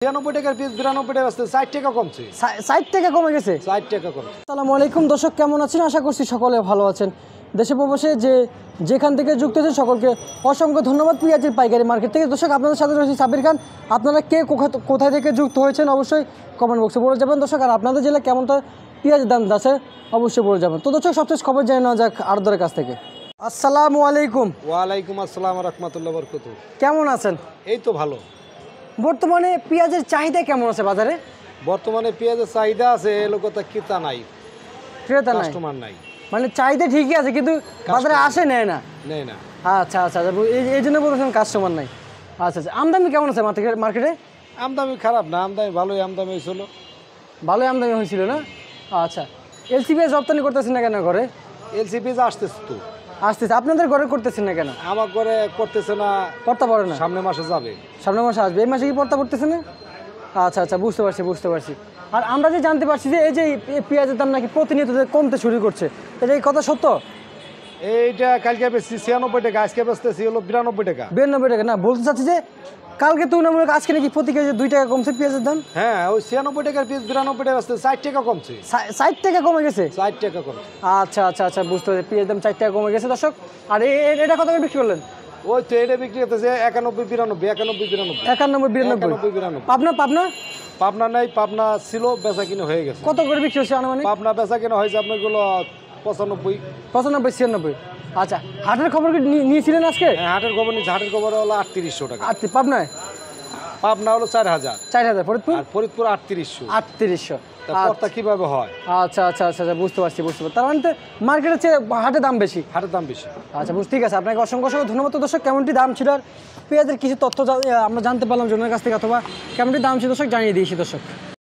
৯৯ টাকার পিস ৯২ টাকা আসছে, ৬০ টাকা কমছে। ৬০ টাকা কমে গেছে। ৬০ টাকা কমছে। আসসালামু আলাইকুম দর্শক, কেমন আছেন? আশা করছি সকলে ভালো আছেন। দেশে প্রবাসে যেখান থেকে যুক্ত আছেন সকলকে অসংখ্য ধন্যবাদ। পেঁয়াজের পাইকারি মার্কেট থেকে দর্শক আপনাদের সাথে রয়েছে সাবির খান। আপনারা কে কোথায় থেকে যুক্ত হয়েছেন অবশ্যই কমেন্ট বক্সে বলে যাবেন দর্শক। আর আপনাদের জেলায় কেমনটা পেঁয়াজের দাম আছে অবশ্যই বলে যাবেন। তো দর্শক সবচেয়ে খবর জেনে নেওয়া যাক আরদারের কাছ থেকে। আসসালামু আলাইকুম। ওয়ালাইকুম আসসালাম ওয়া রাহমাতুল্লাহি ওয়া বারাকাতুহু। কেমন আছেন? এই তো ভালো। বর্তমানে পেঁয়াজের চাহিদা কেমন আছে বাজারে? বর্তমানে পেঁয়াজের চাহিদা আছে, লোকতা ক্রেতা নাই, ক্রেতা নাই, কাস্টমার নাই। মানে চাহিদা ঠিকই আছে কিন্তু বাজারে আসে নেয় না। আচ্ছা আচ্ছা, এই জন্য বলছেন কাস্টমার নাই। আচ্ছা আচ্ছা, আমদানি কেমন আছে মার্কেটে? আমদানি খারাপ না, আমদানি ভালোই আমদানি হয়েছিল। ভালোই আমদানি হয়েছিল না? আচ্ছা, এলসিপি রপ্তানি করতেছেন না কেন ঘরে? এলসিপি আসতেছে তো, আসতেছে। আপনাদের ঘরে করতেছেন না কেন? আমার ঘরে করতেছে না, পড়তা পড়ে না। সামনের মাসে যাবে। সামনের মাসে আসবে। এই মাসে কি পড়তা পড়তেছে না? আচ্ছা আচ্ছা, বুঝতে পারছি। আর আমরা যে জানতে পারছি যে এই যে পেঁয়াজের দাম নাকি প্রতিনিয়ত কমতে শুরু করছে, এটা এই কথা সত্য? এইটা কালকে বেশি ৯৬ টাকা, আজকে বেচতেছি হলো ৯২ টাকা। ৯২ টাকা না, বলতে চাচ্ছি যে কালকে তুলনামূলক আজকে নাকি প্রতি কেজি ২ টাকা কমছে পেঁয়াজের দাম। হ্যাঁ, ওই ৯৬ টাকার পিস ৯২ টাকা আসছে, ৬০ টাকা কমছে। ৬০ টাকা কমে গেছে। ৬০ টাকা কমছে। আচ্ছা আচ্ছা আচ্ছা, বুঝতে পারছি। পেঁয়াজের দাম ৪ টাকা কমে গেছে দর্শক। আর এটা কত করে বিক্রি করলেন? ওই তো এটা বিক্রি করতেছে ৯১ ৯২ পাবনা নাই, পাবনা ছিল, বেচা কিনে হয়ে গেছে। কত করে বিক্রি হচ্ছে আনুমানিক? পাবনা বেচা কিনে হয়েছে আপনার গুলো ৯৫ ৯৫ ৯৬। আচ্ছা, হাটের খবর কি নিয়েছিলেন আজকে? হ্যাঁ, হাটের খবর নিচ্ছে। হাটের খবর হলো ৩৮০০ টাকা। পাবনায় পাবনা হলো ৪০০০। ফরিদপুর? আর ফরিদপুর ৩৮০০। ৩৮০০। পর্তা কিভাবে হয়? আচ্ছা আচ্ছা আচ্ছা, বুঝতে পারছি। তার মানে তো মার্কেটের চেয়ে হাটের দাম বেশি। হাটের দাম বেশি। আচ্ছা, ঠিক আছে। আপনাকে অসংখ্য ধন্যবাদ। দর্শক, কেমনটি দাম ছিল আর পেঁয়াজের কিছু তথ্য আমরা জানতে পারলাম জনের কাছ থেকে, অথবা কেমনটি দাম ছিল দর্শক জানিয়ে দিয়েছি দর্শক।